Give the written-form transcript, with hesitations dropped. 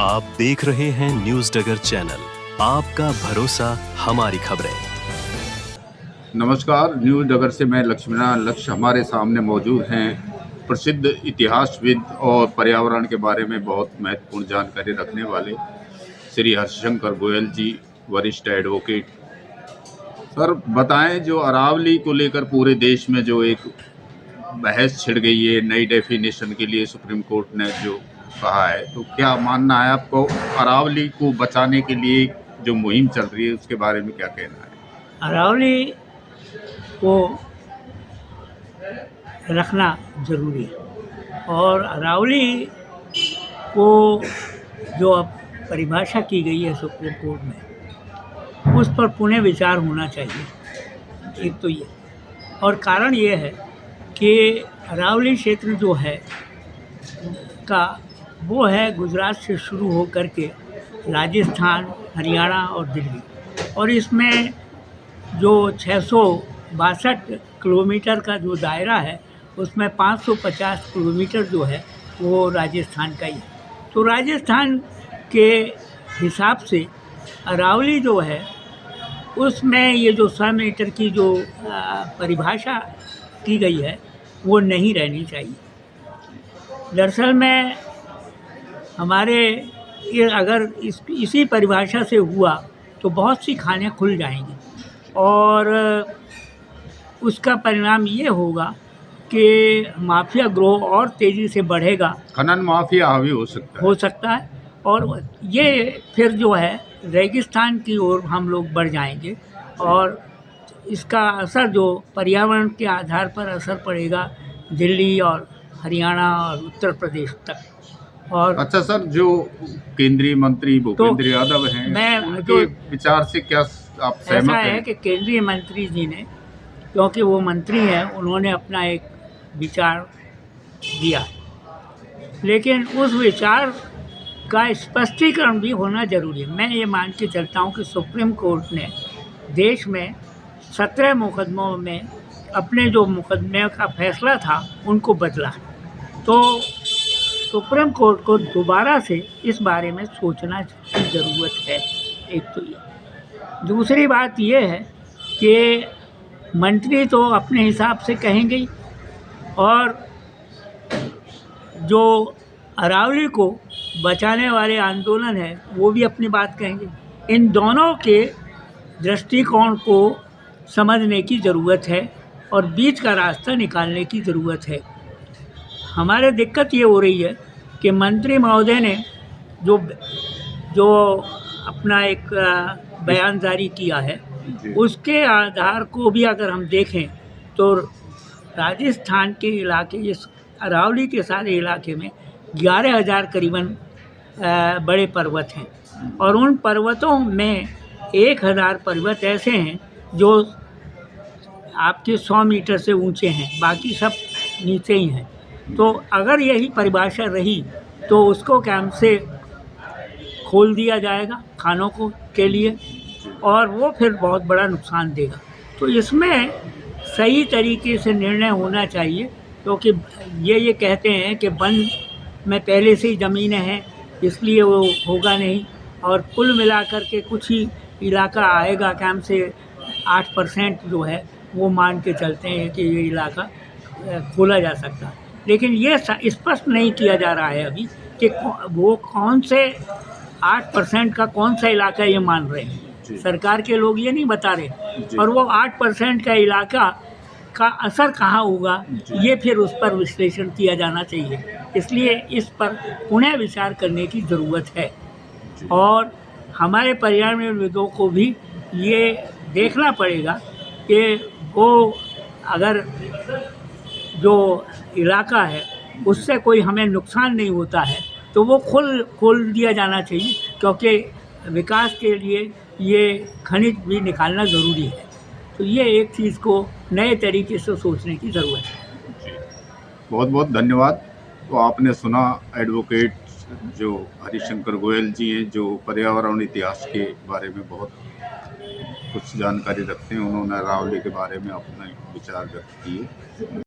आप देख रहे हैं न्यूज डगर चैनल, आपका भरोसा हमारी खबरें। नमस्कार, न्यूज डगर से मैं लक्ष्मीनारायण लक्ष्य हमारे सामने मौजूद हैं प्रसिद्ध इतिहासविद और पर्यावरण के बारे में बहुत महत्वपूर्ण जानकारी रखने वाले श्री हरिशंकर गोयल जी, वरिष्ठ एडवोकेट। सर बताएं, जो अरावली को लेकर पूरे देश में जो एक बहस छिड़ गई है नई डेफिनेशन के लिए, सुप्रीम कोर्ट ने जो कहा है, तो क्या मानना है आपको? अरावली को बचाने के लिए जो मुहिम चल रही है उसके बारे में क्या कहना है? अरावली को रखना ज़रूरी है और अरावली को जो अब परिभाषा की गई है सुप्रीम कोर्ट में, उस पर पुनः विचार होना चाहिए। एक तो ये, और कारण ये है कि अरावली क्षेत्र जो है का वो है गुजरात से शुरू हो कर के राजस्थान, हरियाणा और दिल्ली, और इसमें जो 662 किलोमीटर का जो दायरा है उसमें 550 किलोमीटर जो है वो राजस्थान का ही है। तो राजस्थान के हिसाब से अरावली जो है उसमें ये जो 100 मीटर की जो परिभाषा की गई है वो नहीं रहनी चाहिए। दरअसल में हमारे ये अगर इसी परिभाषा से हुआ तो बहुत सी खानें खुल जाएंगी और उसका परिणाम ये होगा कि माफिया ग्रोह और तेज़ी से बढ़ेगा, खनन माफिया हावी हो सकता है। और ये फिर जो है रेगिस्तान की ओर हम लोग बढ़ जाएंगे और इसका असर जो पर्यावरण के आधार पर असर पड़ेगा दिल्ली और हरियाणा और उत्तर प्रदेश तक। और अच्छा सर, जो केंद्रीय मंत्री भूपेंद्र यादव हैं, मैं उनके विचार से क्या आप सहमत हैं? ऐसा है कि केंद्रीय मंत्री जी ने, क्योंकि वो मंत्री हैं, उन्होंने अपना एक विचार दिया, लेकिन उस विचार का स्पष्टीकरण भी होना जरूरी है। मैं ये मान के चलता हूँ कि सुप्रीम कोर्ट ने देश में 17 मुकदमों में अपने जो मुकदमे का फैसला था उनको बदला, तो सुप्रीम कोर्ट को दोबारा से इस बारे में सोचना की ज़रूरत है। एक तो ये, दूसरी बात ये है कि मंत्री तो अपने हिसाब से कहेंगे ही, और जो अरावली को बचाने वाले आंदोलन है वो भी अपनी बात कहेंगे। इन दोनों के दृष्टिकोण को समझने की ज़रूरत है और बीच का रास्ता निकालने की ज़रूरत है। हमारे दिक्कत ये हो रही है कि मंत्री महोदय ने जो अपना एक बयान जारी किया है, उसके आधार को भी अगर हम देखें तो राजस्थान के इलाके, इस अरावली के सारे इलाके में 11,000 करीबन बड़े पर्वत हैं, और उन पर्वतों में 1,000 पर्वत ऐसे हैं जो आपके 100 मीटर से ऊंचे हैं, बाकी सब नीचे ही हैं। तो अगर यही परिभाषा रही तो उसको कैंप से खोल दिया जाएगा खानों को के लिए, और वो फिर बहुत बड़ा नुकसान देगा। तो इसमें सही तरीके से निर्णय होना चाहिए, क्योंकि ये कहते हैं कि वन में पहले से ही ज़मीनें हैं इसलिए वो होगा नहीं, और कुल मिलाकर के कुछ ही इलाका आएगा कैंप से। 8% जो है वो मान के चलते हैं कि ये इलाका खोला जा सकता है, लेकिन ये स्पष्ट नहीं किया जा रहा है अभी कि वो कौन से 8% का कौन सा इलाका ये मान रहे हैं। सरकार के लोग ये नहीं बता रहे, और वो 8% का इलाका का असर कहाँ होगा ये फिर उस पर विश्लेषण किया जाना चाहिए। इसलिए इस पर पुनः विचार करने की ज़रूरत है, और हमारे पर्यावरणविदों को भी ये देखना पड़ेगा कि वो अगर जो इलाका है उससे कोई हमें नुकसान नहीं होता है तो वो खोल दिया जाना चाहिए, क्योंकि विकास के लिए ये खनिज भी निकालना ज़रूरी है। तो ये एक चीज़ को नए तरीके से सोचने की ज़रूरत है। बहुत बहुत धन्यवाद। तो आपने सुना एडवोकेट जो हरिशंकर गोयल जी हैं, जो पर्यावरण इतिहास के बारे में बहुत कुछ जानकारी रखते हैं। उन्होंने अरावली के बारे में अपने विचार व्यक्त किए।